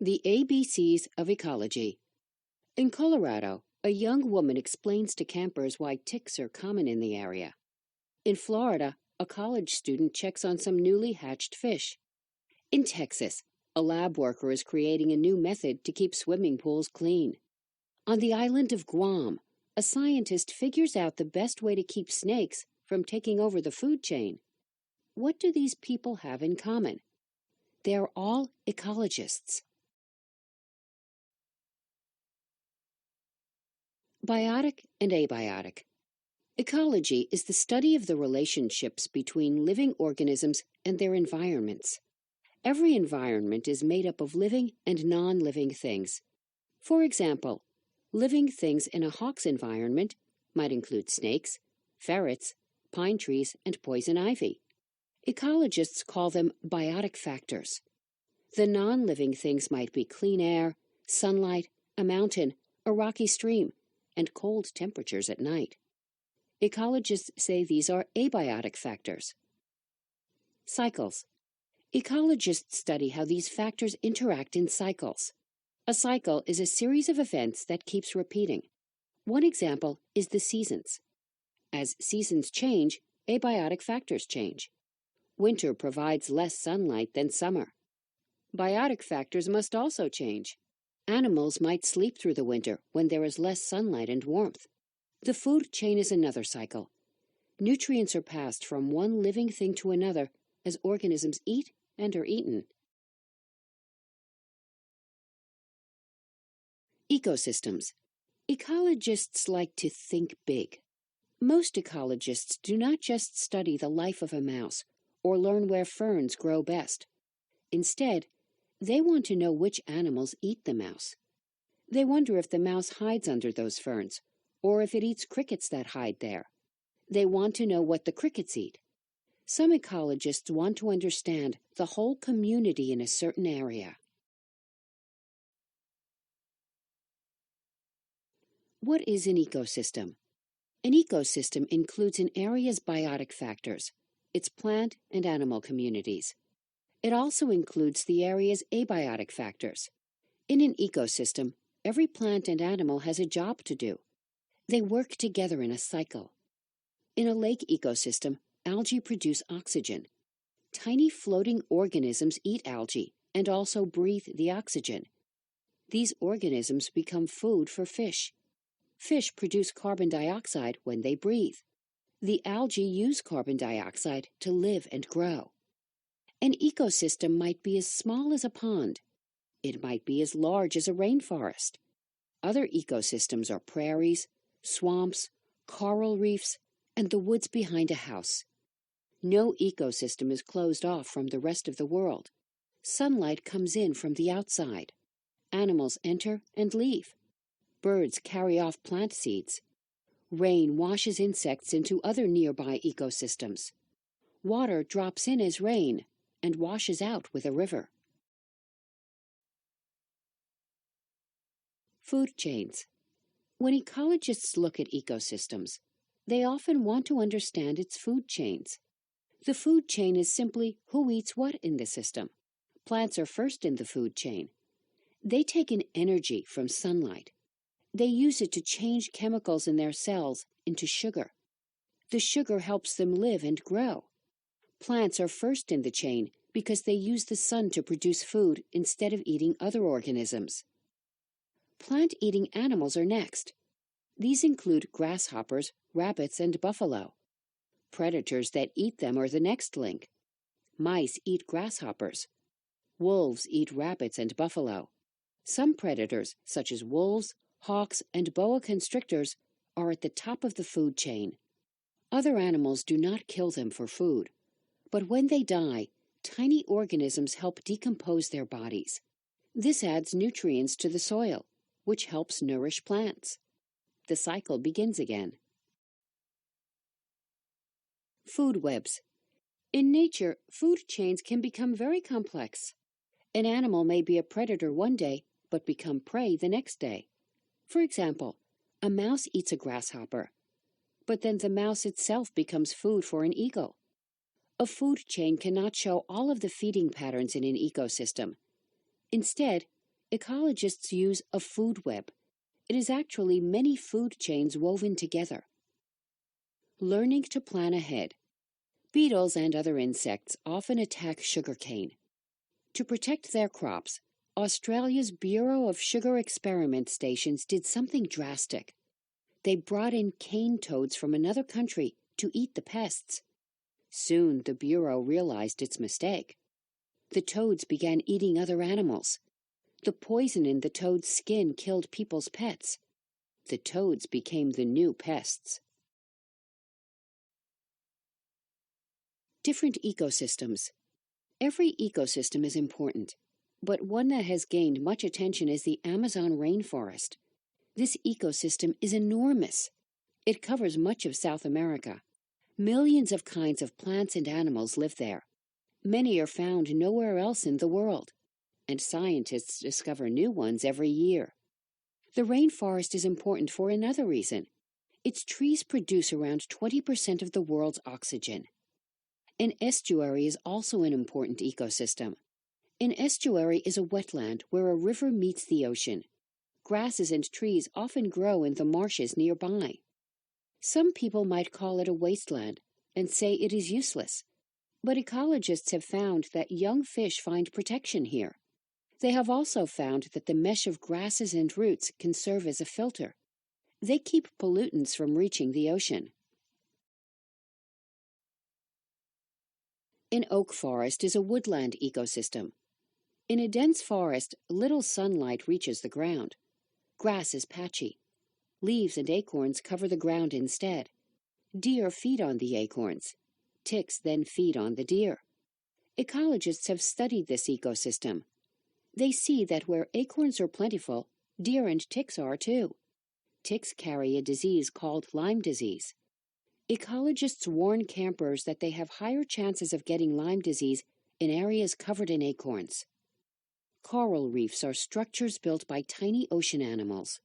The ABCs of Ecology. In Colorado, a young woman explains to campers why ticks are common in the area. In Florida, a college student checks on some newly hatched fish. In Texas, a lab worker is creating a new method to keep swimming pools clean. On the island of Guam, a scientist figures out the best way to keep snakes from taking over the food chain. What do these people have in common? They are all ecologists. Biotic and abiotic. Ecology is the study of the relationships between living organisms and their environments. Every environment is made up of living and non-living things. For example, living things in a hawk's environment might include snakes, ferrets, pine trees, and poison ivy. Ecologists call them biotic factors. The non-living things might be clean air, sunlight, a mountain, a rocky stream, and cold temperatures at night. Ecologists say these are abiotic factors. Cycles. Ecologists study how these factors interact in cycles. A cycle is a series of events that keeps repeating. One example is the seasons. As seasons change, abiotic factors change. Winter provides less sunlight than summer. Biotic factors must also change. Animals might sleep through the winter when there is less sunlight and warmth. The food chain is another cycle. Nutrients are passed from one living thing to another as organisms eat and are eaten. Ecosystems. Ecologists like to think big. Most ecologists do not just study the life of a mouse or learn where ferns grow best. Instead, they want to know which animals eat the mouse. They wonder if the mouse hides under those ferns, or if it eats crickets that hide there. They want to know what the crickets eat. Some ecologists want to understand the whole community in a certain area. What is an ecosystem? An ecosystem includes an area's biotic factors, its plant and animal communities. It also includes the area's abiotic factors. In an ecosystem, every plant and animal has a job to do. They work together in a cycle. In a lake ecosystem, algae produce oxygen. Tiny floating organisms eat algae and also breathe the oxygen. These organisms become food for fish. Fish produce carbon dioxide when they breathe. The algae use carbon dioxide to live and grow. An ecosystem might be as small as a pond. It might be as large as a rainforest. Other ecosystems are prairies, swamps, coral reefs, and the woods behind a house. No ecosystem is closed off from the rest of the world. Sunlight comes in from the outside. Animals enter and leave. Birds carry off plant seeds. Rain washes insects into other nearby ecosystems. Water drops in as rain and washes out with a river. Food chains. When ecologists look at ecosystems, they often want to understand its food chains. The food chain is simply who eats what in the system. Plants are first in the food chain. They take in energy from sunlight. They use it to change chemicals in their cells into sugar. The sugar helps them live and grow. Plants are first in the chain because they use the sun to produce food instead of eating other organisms. Plant-eating animals are next. These include grasshoppers, rabbits, and buffalo. Predators that eat them are the next link. Mice eat grasshoppers. Wolves eat rabbits and buffalo. Some predators, such as wolves, hawks, and boa constrictors, are at the top of the food chain. Other animals do not kill them for food, but when they die, tiny organisms help decompose their bodies. This adds nutrients to the soil, which helps nourish plants. The cycle begins again. Food webs. In nature, food chains can become very complex. An animal may be a predator one day, but become prey the next day. For example, a mouse eats a grasshopper, but then the mouse itself becomes food for an eagle. A food chain cannot show all of the feeding patterns in an ecosystem. Instead, ecologists use a food web. It is actually many food chains woven together. Learning to plan ahead. Beetles and other insects often attack sugarcane. To protect their crops, Australia's Bureau of Sugar Experiment Stations did something drastic. They brought in cane toads from another country to eat the pests. Soon the Bureau realized its mistake. The toads began eating other animals. The poison in the toad's skin killed people's pets. The toads became the new pests. Different ecosystems. Every ecosystem is important, but one that has gained much attention is the Amazon rainforest. This ecosystem is enormous. It covers much of South America. Millions of kinds of plants and animals live there. Many are found nowhere else in the world, and scientists discover new ones every year. The rainforest is important for another reason. Its trees produce around 20% of the world's oxygen. An estuary is also an important ecosystem. An estuary is a wetland where a river meets the ocean. Grasses and trees often grow in the marshes nearby. Some people might call it a wasteland and say it is useless, but ecologists have found that young fish find protection here. They have also found that the mesh of grasses and roots can serve as a filter. They keep pollutants from reaching the ocean. An oak forest is a woodland ecosystem. In a dense forest, little sunlight reaches the ground. Grass is patchy. Leaves and acorns cover the ground instead. Deer feed on the acorns. Ticks then feed on the deer. Ecologists have studied this ecosystem. They see that where acorns are plentiful, deer and ticks are too. Ticks carry a disease called Lyme disease. Ecologists warn campers that they have higher chances of getting Lyme disease in areas covered in acorns. Coral reefs are structures built by tiny ocean animals.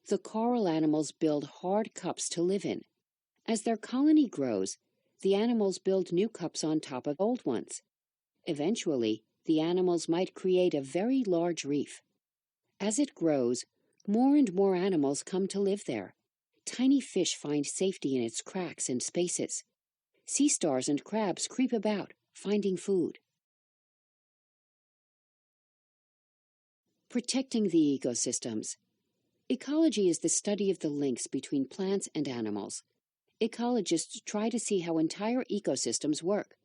The coral animals build hard cups to live in. As their colony grows, the animals build new cups on top of old ones. Eventually, the animals might create a very large reef. As it grows, more and more animals come to live there. Tiny fish find safety in its cracks and spaces. Sea stars and crabs creep about, finding food. Protecting the ecosystems. Ecology is the study of the links between plants and animals. Ecologists try to see how entire ecosystems work.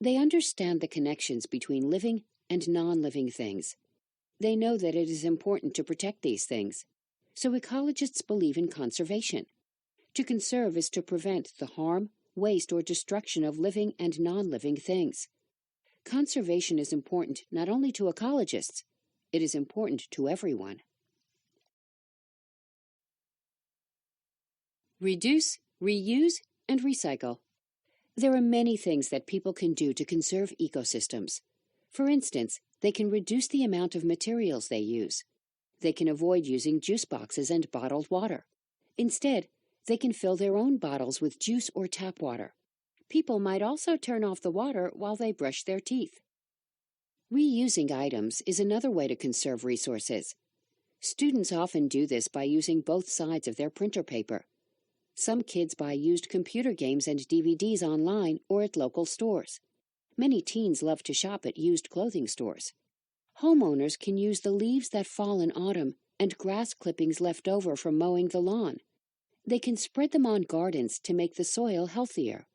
They understand the connections between living and non-living things. They know that it is important to protect these things. So ecologists believe in conservation. To conserve is to prevent the harm, waste, or destruction of living and non-living things. Conservation is important not only to ecologists, it is important to everyone. Reduce, reuse, and recycle. There are many things that people can do to conserve ecosystems. For instance, they can reduce the amount of materials they use. They can avoid using juice boxes and bottled water. Instead, they can fill their own bottles with juice or tap water. People might also turn off the water while they brush their teeth. Reusing items is another way to conserve resources. Students often do this by using both sides of their printer paper. Some kids buy used computer games and DVDs online or at local stores. Many teens love to shop at used clothing stores. Homeowners can use the leaves that fall in autumn and grass clippings left over from mowing the lawn. They can spread them on gardens to make the soil healthier.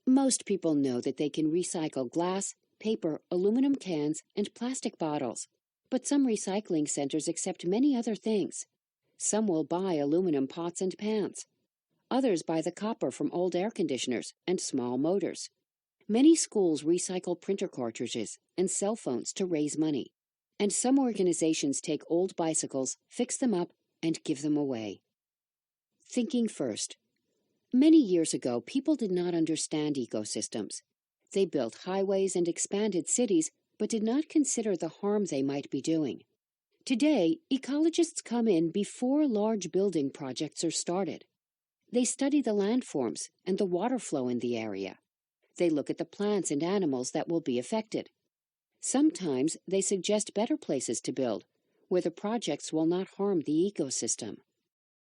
Most people know that they can recycle glass, paper, aluminum cans, and plastic bottles, but some recycling centers accept many other things. Some will buy aluminum pots and pans. Others buy the copper from old air conditioners and small motors. Many schools recycle printer cartridges and cell phones to raise money. And some organizations take old bicycles, fix them up, and give them away. Thinking first. Many years ago, people did not understand ecosystems. They built highways and expanded cities, but did not consider the harm they might be doing. Today, ecologists come in before large building projects are started. They study the landforms and the water flow in the area. They look at the plants and animals that will be affected. Sometimes they suggest better places to build, where the projects will not harm the ecosystem.